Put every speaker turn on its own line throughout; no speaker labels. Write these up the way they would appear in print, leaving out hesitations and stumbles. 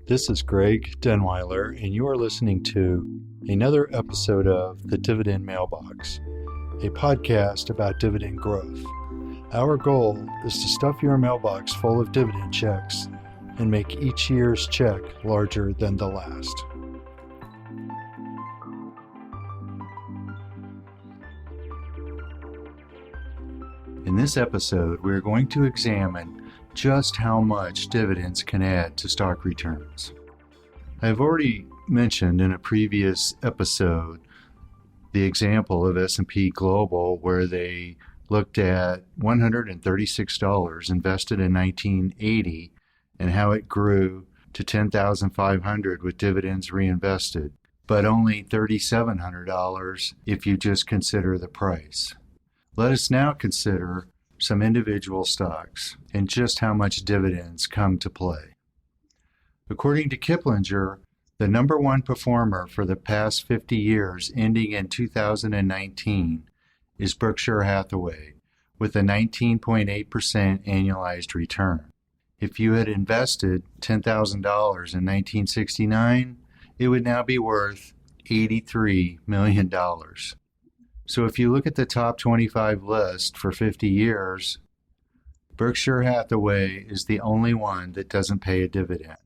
This is Greg Denweiler, and you are listening to another episode of The Dividend Mailbox, a podcast about dividend growth. Our goal is to stuff your mailbox full of dividend checks and make each year's check larger than the last. In this episode, we are going to examine just how much dividends can add to stock returns. I've already mentioned in a previous episode the example of S&P Global, where they looked at $136 invested in 1980 and how it grew to $10,500 with dividends reinvested, but only $3,700 if you just consider the price. Let us now consider some individual stocks and just how much dividends come to play. According to Kiplinger, the number one performer for the past 50 years ending in 2019 is Berkshire Hathaway with a 19.8% annualized return. If you had invested $10,000 in 1969, it would now be worth $83 million. So if you look at the top 25 list for 50 years, Berkshire Hathaway is the only one that doesn't pay a dividend.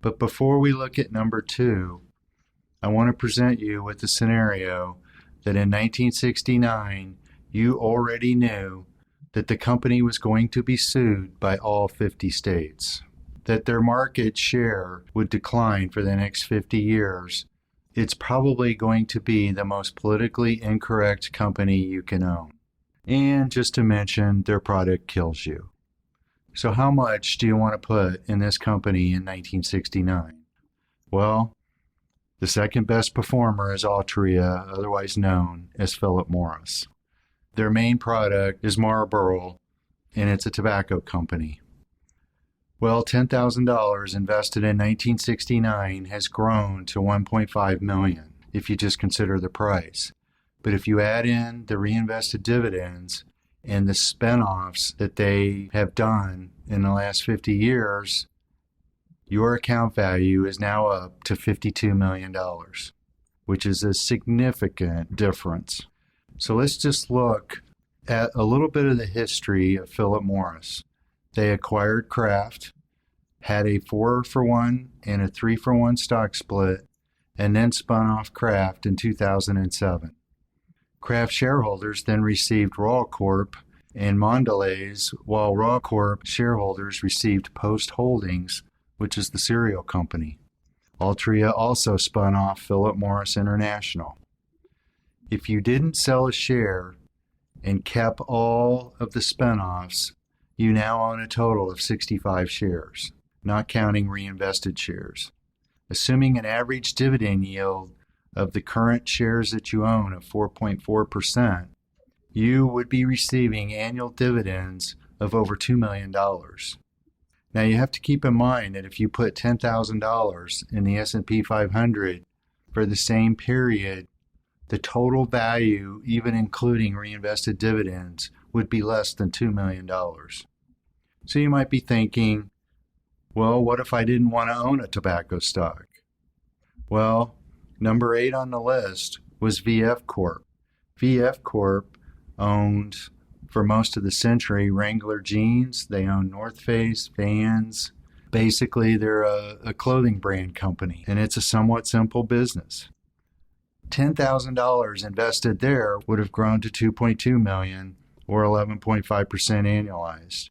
But before we look at number two, I want to present you with the scenario that in 1969, you already knew that the company was going to be sued by all 50 states, that their market share would decline for the next 50 years. It's probably going to be the most politically incorrect company you can own. And just to mention, their product kills you. So how much do you want to put in this company in 1969? Well, the second best performer is Altria, otherwise known as Philip Morris. Their main product is Marlboro, and it's a tobacco company. Well, $10,000 invested in 1969 has grown to $1.5 million if you just consider the price. But if you add in the reinvested dividends and the spin-offs that they have done in the last 50 years, your account value is now up to $52 million, which is a significant difference. So let's just look at a little bit of the history of Philip Morris. They acquired Kraft, had a 4-for-1 and a 3-for-1 stock split, and then spun off Kraft in 2007. Kraft shareholders then received Raw Corp and Mondelez, while Raw Corp shareholders received Post Holdings, which is the cereal company. Altria also spun off Philip Morris International. If you didn't sell a share and kept all of the spin-offs, you now own a total of 65 shares, not counting reinvested shares. Assuming an average dividend yield of the current shares that you own of 4.4%, you would be receiving annual dividends of over $2 million. Now you have to keep in mind that if you put $10,000 in the S&P 500 for the same period, the total value, even including reinvested dividends, would be less than $2 million. So you might be thinking, well, what if I didn't want to own a tobacco stock? Well, number 8 on the list was VF Corp. VF Corp owned, for most of the century, Wrangler jeans. They own North Face, Vans. Basically, they're a clothing brand company, and it's a somewhat simple business. $10,000 invested there would have grown to $2.2 million, or 11.5% annualized.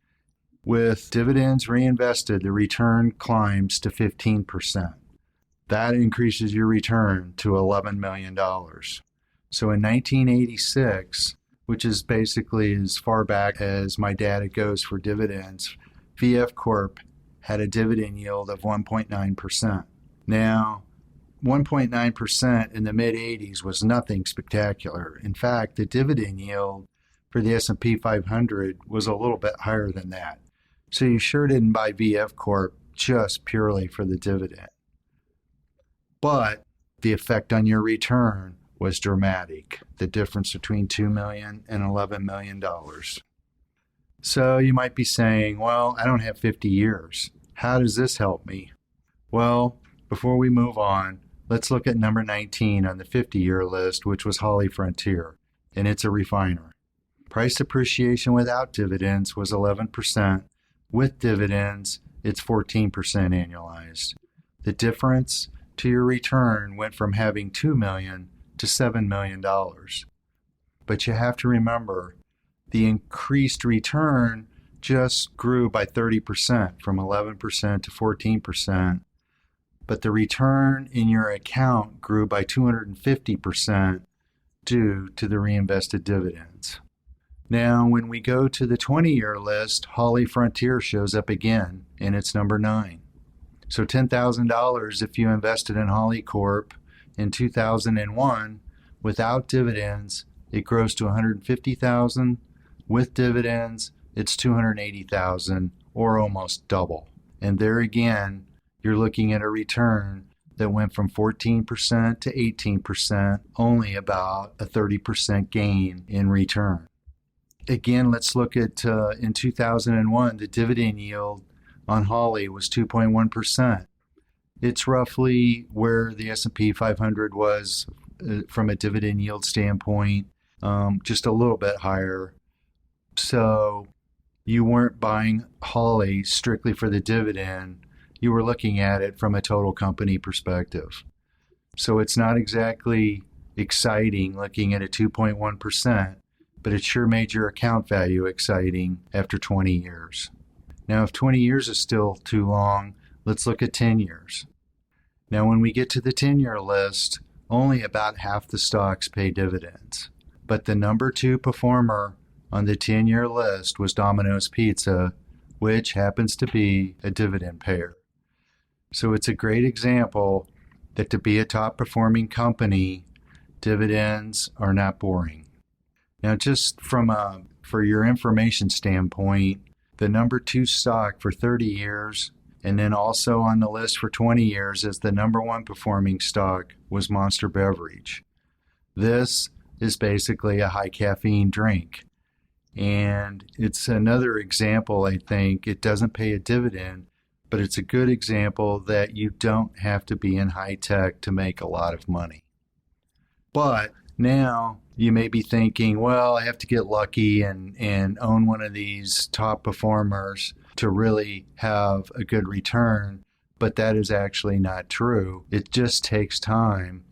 With dividends reinvested, the return climbs to 15%. That increases your return to $11 million. So in 1986, which is basically as far back as my data goes for dividends, VF Corp had a dividend yield of 1.9%. Now, 1.9% in the mid-'80s was nothing spectacular. In fact, the dividend yield for the S&P 500 was a little bit higher than that. So you sure didn't buy VF Corp just purely for the dividend. But the effect on your return was dramatic, the difference between $2 million and $11 million. So you might be saying, well, I don't have 50 years. How does this help me? Well, before we move on, let's look at number 19 on the 50-year list, which was Holly Frontier, and it's a refiner. Price appreciation without dividends was 11%. With dividends, it's 14% annualized. The difference to your return went from having $2 million to $7 million. But you have to remember, the increased return just grew by 30%, from 11% to 14%. But the return in your account grew by 250% due to the reinvested dividends. Now, when we go to the 20-year list, Holly Frontier shows up again, and it's number 9. So $10,000 if you invested in Holly Corp in 2001 without dividends, it grows to $150,000. With dividends, it's $280,000, or almost double. And there again, you're looking at a return that went from 14% to 18%, only about a 30% gain in return. Again, let's look at in 2001, the dividend yield on Holly was 2.1%. It's roughly where the S&P 500 was from a dividend yield standpoint, just a little bit higher. So you weren't buying Holly strictly for the dividend. You were looking at it from a total company perspective. So it's not exactly exciting looking at a 2.1%, but it sure made your account value exciting after 20 years. Now, if 20 years is still too long, let's look at 10 years. Now, when we get to the 10-year list, only about half the stocks pay dividends. But the number 2 performer on the 10-year list was Domino's Pizza, which happens to be a dividend payer. So it's a great example that to be a top-performing company, dividends are not boring. Now, just for your information standpoint, the number 2 stock for 30 years, and then also on the list for 20 years as the number 1 performing stock, was Monster Beverage. This is basically a high caffeine drink. And it's another example, I think. It doesn't pay a dividend, but it's a good example that you don't have to be in high tech to make a lot of money. But now you may be thinking, well, I have to get lucky and own one of these top performers to really have a good return. But that is actually not true. It just takes time.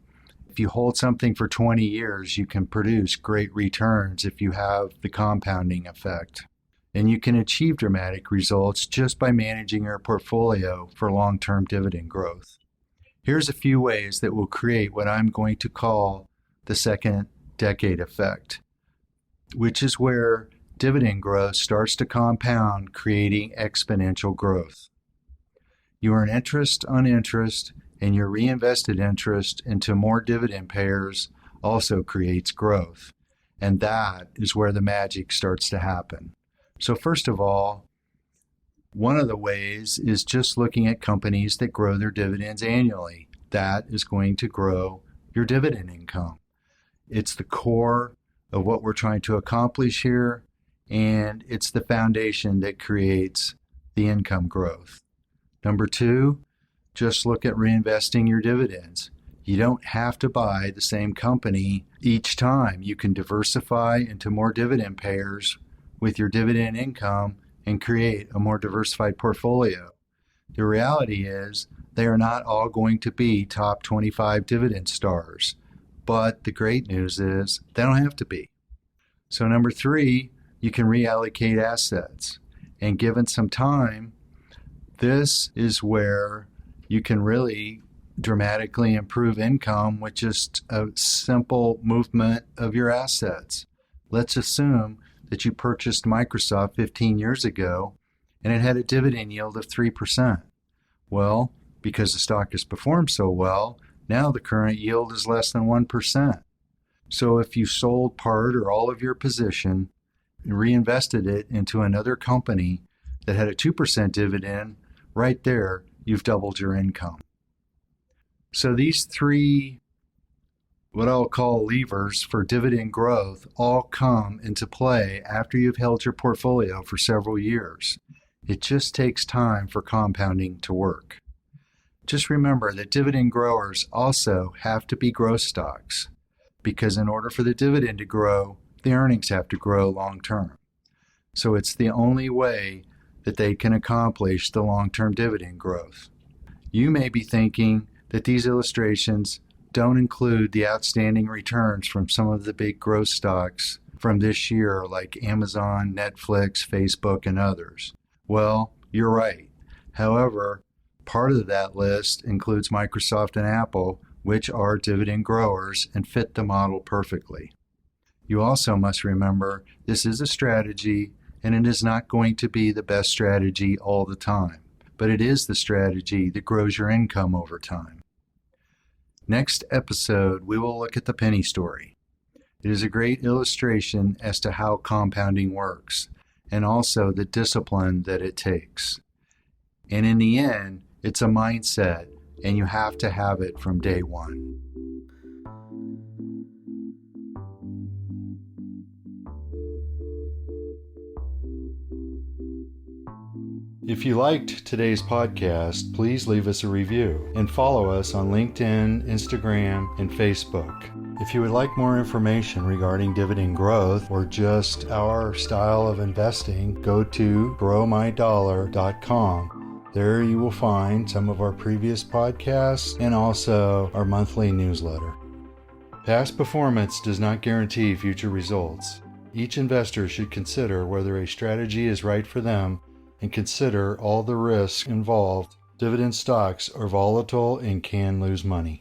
If you hold something for 20 years, you can produce great returns if you have the compounding effect. And you can achieve dramatic results just by managing your portfolio for long-term dividend growth. Here's a few ways that will create what I'm going to call the second decade effect, which is where dividend growth starts to compound, creating exponential growth. You earn interest on interest, and your reinvested interest into more dividend payers also creates growth. And that is where the magic starts to happen. So first of all, one of the ways is just looking at companies that grow their dividends annually. That is going to grow your dividend income. It's the core of what we're trying to accomplish here, and it's the foundation that creates the income growth. Number 2, just look at reinvesting your dividends. You don't have to buy the same company each time. You can diversify into more dividend payers with your dividend income and create a more diversified portfolio. The reality is they are not all going to be top 25 dividend stars, but the great news is they don't have to be. So number 3, you can reallocate assets. And given some time, this is where you can really dramatically improve income with just a simple movement of your assets. Let's assume that you purchased Microsoft 15 years ago and it had a dividend yield of 3%. Well, because the stock has performed so well, now the current yield is less than 1%. So if you sold part or all of your position and reinvested it into another company that had a 2% dividend, right there, you've doubled your income. So these 3 what I'll call levers for dividend growth all come into play after you've held your portfolio for several years. It just takes time for compounding to work. Just remember that dividend growers also have to be growth stocks, because in order for the dividend to grow, the earnings have to grow long term. So it's the only way that they can accomplish the long-term dividend growth. You may be thinking that these illustrations don't include the outstanding returns from some of the big growth stocks from this year like Amazon, Netflix, Facebook, and others. Well, you're right. However, part of that list includes Microsoft and Apple, which are dividend growers and fit the model perfectly. You also must remember this is a strategy, and it is not going to be the best strategy all the time, but it is the strategy that grows your income over time. Next episode, we will look at the penny story. It is a great illustration as to how compounding works, and also the discipline that it takes. And in the end, it's a mindset, and you have to have it from day one. If you liked today's podcast, please leave us a review and follow us on LinkedIn, Instagram, and Facebook. If you would like more information regarding dividend growth or just our style of investing, go to growmydollar.com. There you will find some of our previous podcasts and also our monthly newsletter. Past performance does not guarantee future results. Each investor should consider whether a strategy is right for them and consider all the risks involved. Dividend stocks are volatile and can lose money.